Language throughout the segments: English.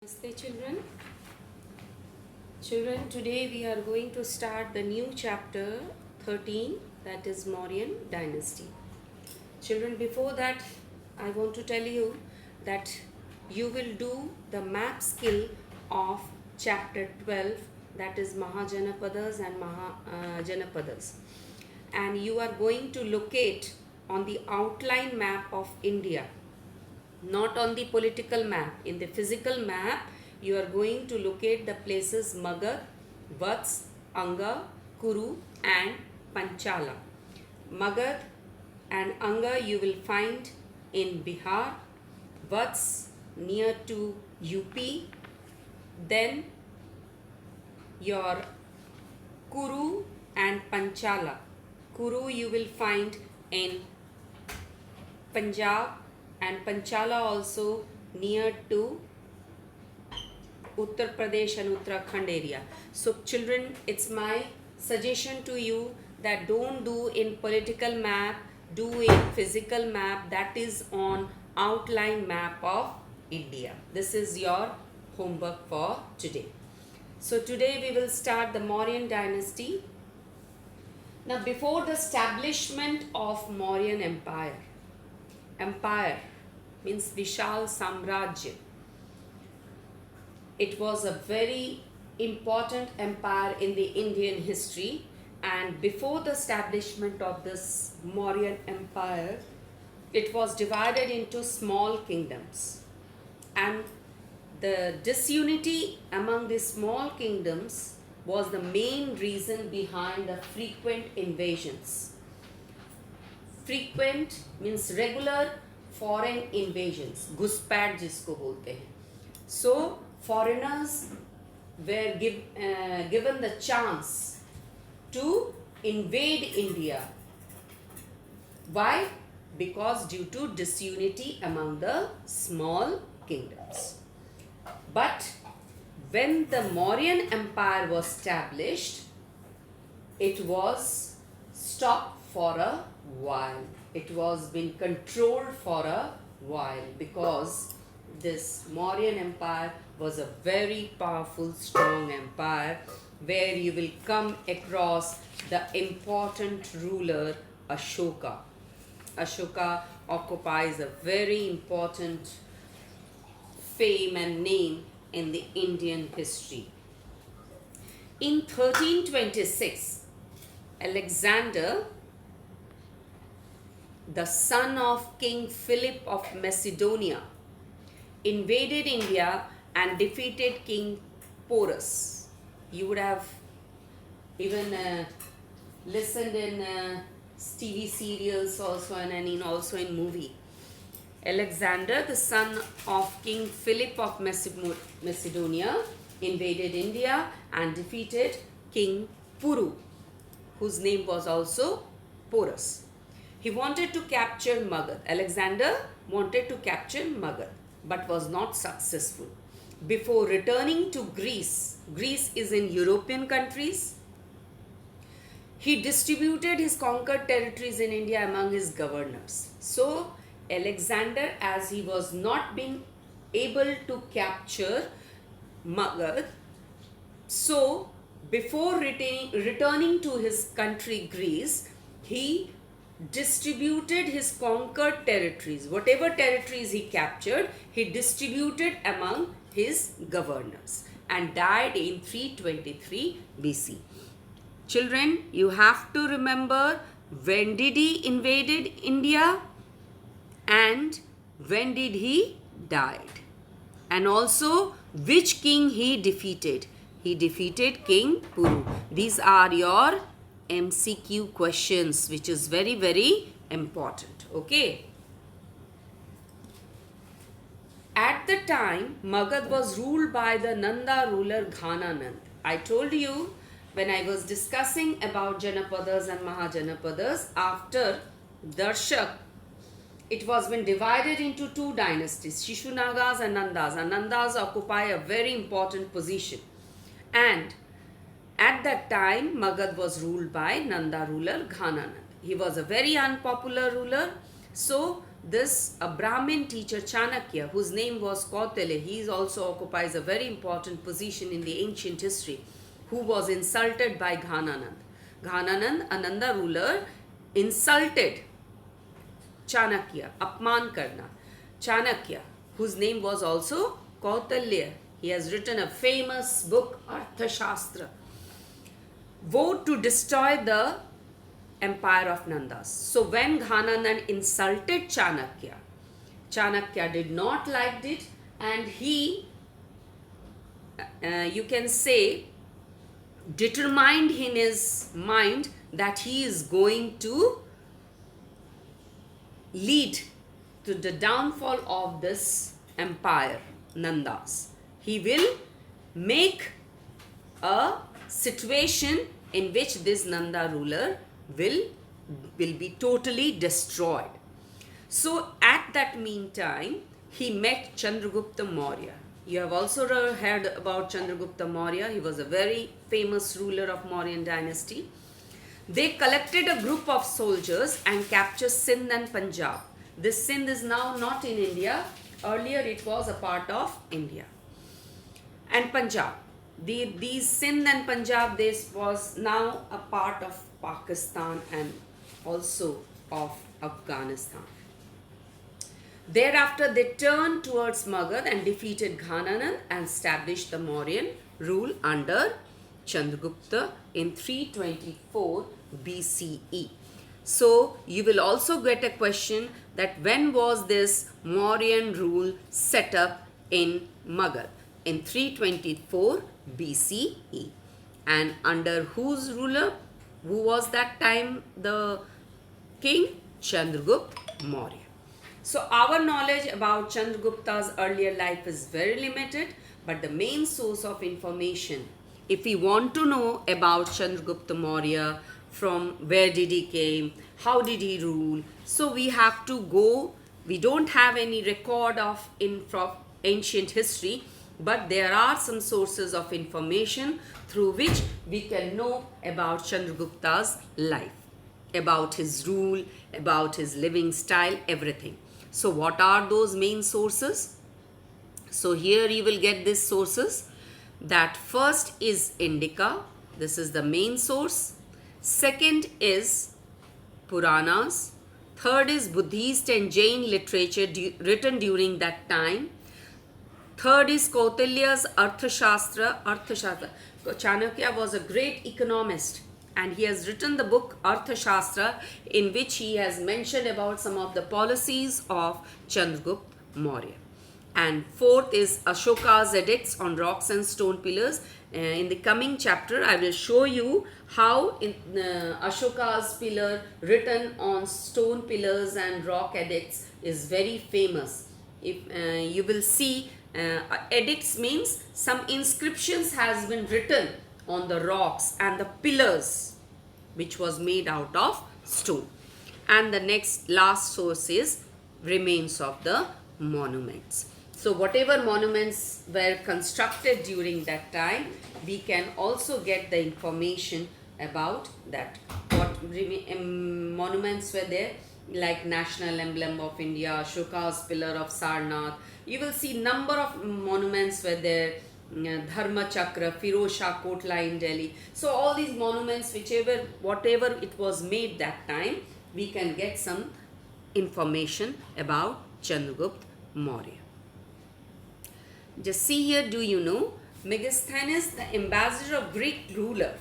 Namaste children. Children, today we are going to start the new chapter 13, that is Mauryan Dynasty. Children, before that I want to tell you that you will do the map skill of chapter 12, that is Mahajanapadas and Mahajanapadas. And you are going to locate on the outline map of India, not on the political map. In the physical map, you are going to locate the places Magad, Vats, Anga, Kuru and Panchala. Magad and Anga you will find in Bihar, Vats near to UP, then your Kuru and Panchala. Kuru you will find in Punjab and Panchala also near to Uttar Pradesh and Uttarakhand area. So children, it's my suggestion to you that don't do in political map, do in physical map, that is on outline map of India. This is your homework for today. So today we will start the Mauryan dynasty. Now before the establishment of Mauryan empire means Vishal Samrajya. It was a very important empire in the Indian history, and before the establishment of this Mauryan empire, it was divided into small kingdoms, and the disunity among the small kingdoms was the main reason behind the frequent invasions. Frequent means regular foreign invasions, घुसपैठ जिसको बोलते हैं. So foreigners were given the chance to invade India. Why? Because due to disunity among the small kingdoms. But when the Mauryan Empire was established, it was stopped for a while. It was being controlled for a while because this Mauryan Empire was a very powerful, strong empire where you will come across the important ruler Ashoka. Ashoka occupies a very important fame and name in the Indian history. In 1326, Alexander, the son of King Philip of Macedonia, invaded India and defeated King Porus. You would have even listened in TV serials also and also in movie. Alexander, the son of King Philip of Macedonia, invaded India and defeated King Puru, whose name was also Porus. He wanted to capture Magad. Alexander wanted to capture Magad, but was not successful. Before returning to Greece, Greece is in European countries, he distributed his conquered territories in India among his governors. So Alexander, as he was not being able to capture Magad, so before returning to his country Greece, he distributed his conquered territories. Whatever territories he captured, he distributed among his governors and died in 323 BC. Children, you have to remember when did he invaded India and when did he died, and also which king he defeated. He defeated King Puru. These are your MCQ questions, which is very, very important. Okay. At the time, Magad was ruled by the Nanda ruler Ghananand. I told you when I was discussing about Janapadas and Mahajanapadas, after Darshak, it was been divided into two dynasties, Shishunagas and Nandas. And Nandas occupy a very important position. And at that time, Magad was ruled by Nanda ruler Ghananand. He was a very unpopular ruler. So this a Brahmin teacher Chanakya, whose name was Kautilya, he also occupies a very important position in the ancient history, who was insulted by Ghananand. Ghananand, a Nanda ruler, insulted Chanakya, apman karna. Chanakya, whose name was also Kautilya. He has written a famous book, Arthashastra, vowed to destroy the empire of Nandas. So when Ghananand insulted Chanakya, Chanakya did not like it, and he, you can say, determined in his mind that he is going to lead to the downfall of this empire, Nandas. He will make a situation in which this Nanda ruler will be totally destroyed. So at that meantime, he met Chandragupta Maurya. You have also heard about Chandragupta Maurya. He was a very famous ruler of Mauryan dynasty. They collected a group of soldiers and captured Sindh and Punjab. This Sindh is now not in India. Earlier it was a part of India. And Punjab. These Sindh and Punjab, this was now a part of Pakistan and also of Afghanistan. Thereafter, they turned towards Magad and defeated Ghananand and established the Mauryan rule under Chandragupta in 324 BCE. So, you will also get a question that when was this Mauryan rule set up in Magad? In 324 BCE. And under whose ruler? Who was that time the king? Chandragupta Maurya. So our knowledge about Chandragupta's earlier life is very limited, but the main source of information, if we want to know about Chandragupta Maurya, from where did he came, how did he rule, so we have to go, we don't have any record of ancient history, but there are some sources of information through which we can know about Chandragupta's life, about his rule, about his living style, everything. So what are those main sources? So here you will get these sources. That first is Indica. This is the main source. Second is Puranas. Third is Buddhist and Jain literature written during that time. Third is Kautilya's Arthashastra. Chanakya was a great economist, and he has written the book Arthashastra, in which he has mentioned about some of the policies of Chandragupta Maurya. And fourth is Ashoka's edicts on rocks and stone pillars. In the coming chapter, I will show you how Ashoka's pillar written on stone pillars and rock edicts is very famous. If you will see, edicts means some inscriptions has been written on the rocks and the pillars which was made out of stone. And the last source is remains of the monuments. So whatever monuments were constructed during that time, we can also get the information about that. What monuments were there, like national emblem of India, Ashoka's pillar of Sarnath. You will see number of monuments were there. Dharma Chakra, Firoz Shah Kotla in Delhi. So all these monuments, whatever it was made that time, we can get some information about Chandragupta Maurya. Just see here, do you know Megasthenes, the ambassador of Greek ruler?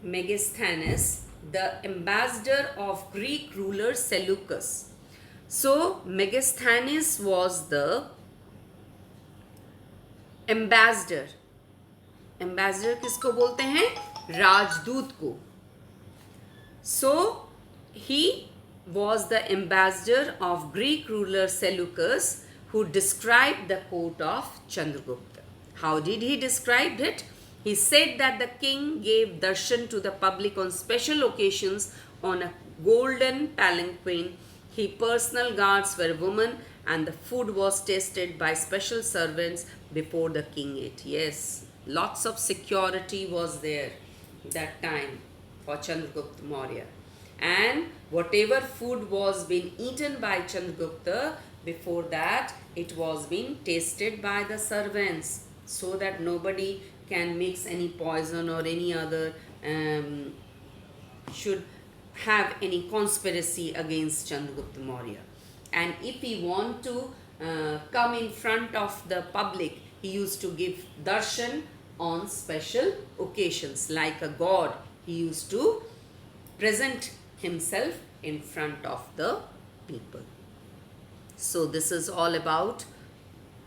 Megasthenes, the ambassador of Greek ruler Seleucus. So Megasthenes was the ambassador. Ambassador किसको बोलते हैं? राजदूत को. So he was the ambassador of Greek ruler Seleucus, who described the court of Chandragupta. How did he describe it? He said that the king gave darshan to the public on special occasions on a golden palanquin. His personal guards were women, and the food was tasted by special servants before the king ate. Yes, lots of security was there that time for Chandragupta Maurya. and whatever food was being eaten by Chandragupta, before that it was being tasted by the servants, so that nobody can mix any poison or any other should have any conspiracy against Chandragupta Maurya. And if he want to come in front of the public, he used to give darshan on special occasions. Like a god, he used to present himself in front of the people. So this is all about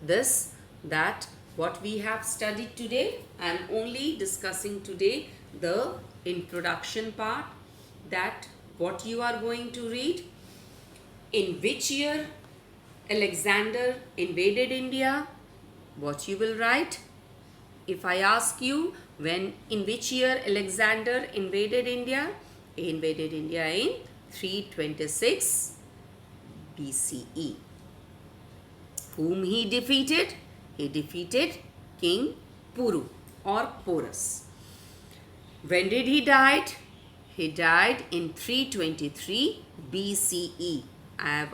this, that what we have studied today. I am only discussing today the introduction part, that what you are going to read, in which year Alexander invaded India, what you will write. If I ask you, in which year Alexander invaded India? He invaded India in 326 BCE. Whom he defeated? He defeated King Puru or Porus. When did he die? He died in 323 BCE. I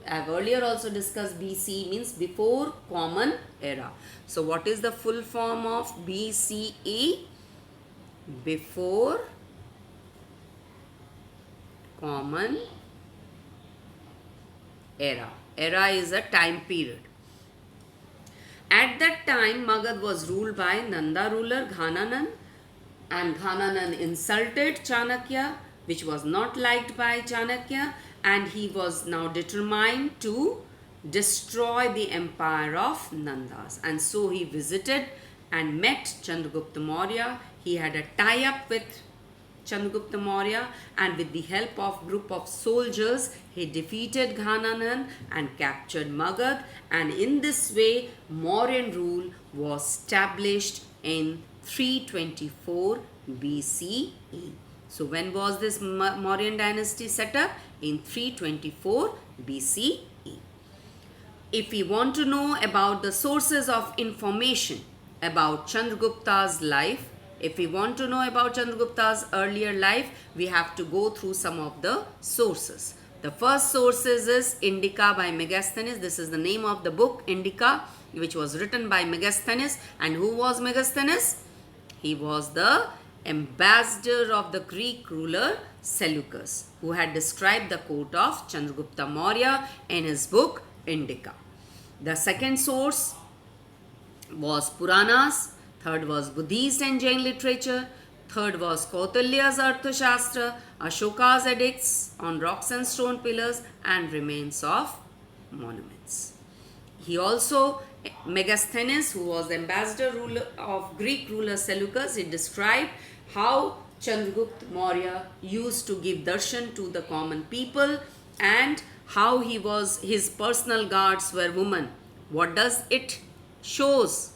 have earlier also discussed BCE means before Common Era. So what is the full form of BCE? Before Common Era. Era is a time period. At that time, Magad was ruled by Nanda ruler Ghananan, and Ghananan insulted Chanakya, which was not liked by Chanakya, and he was now determined to destroy the empire of Nandas. And so he visited and met Chandragupta Maurya. He had a tie-up with Chandragupta Maurya, and with the help of group of soldiers, he defeated Ghananan and captured Magad, and in this way Mauryan rule was established in 324 BCE. So when was this Mauryan dynasty set up? In 324 BCE. If we want to know about the sources of information about Chandragupta's life, if we want to know about Chandragupta's earlier life, we have to go through some of the sources. The first sources is Indica by Megasthenes. This is the name of the book, Indica, which was written by Megasthenes. And who was Megasthenes? He was the ambassador of the Greek ruler Seleucus, who had described the court of Chandragupta Maurya in his book Indica. The second source was Puranas. Third was Buddhist and Jain literature. Third was Kautilya's Arthashastra, Ashoka's edicts on rocks and stone pillars, and remains of monuments. He also, Megasthenes, who was the ambassador ruler of Greek ruler Seleucus, he described how Chandragupta Maurya used to give darshan to the common people, and how his personal guards were women. What does it shows?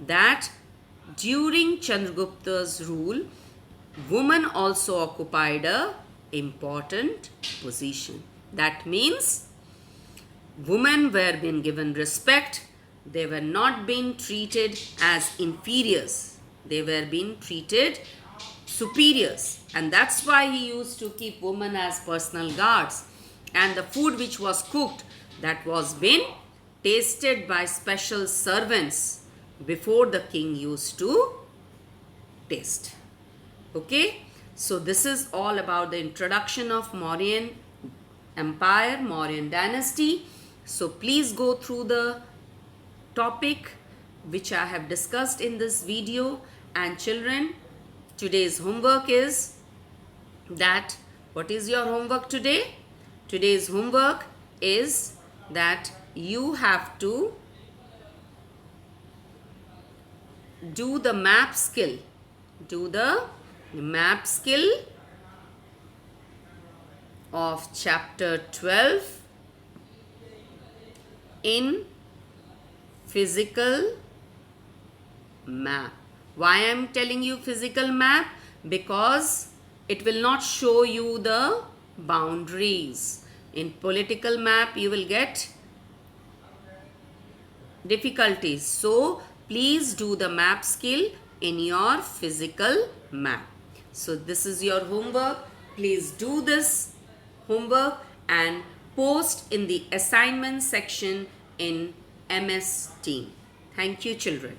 That during Chandragupta's rule, women also occupied a important position. That means women were being given respect. They were not being treated as inferiors. They were being treated superiors. And that's why he used to keep women as personal guards. And the food which was cooked, that was being tasted by special servants before the king used to taste. Okay, so this is all about the introduction of Mauryan Empire, Mauryan dynasty. So please go through the topic which I have discussed in this video. And children, today's homework is that, what is your homework today? Today's homework is that you have to do the map skill. Do the map skill of chapter 12 in physical map. Why I am telling you physical map? Because it will not show you the boundaries. In political map you will get difficulties. So please do the map skill in your physical map. So this is your homework. Please do this homework and post in the assignment section in MS Team. Thank you, children.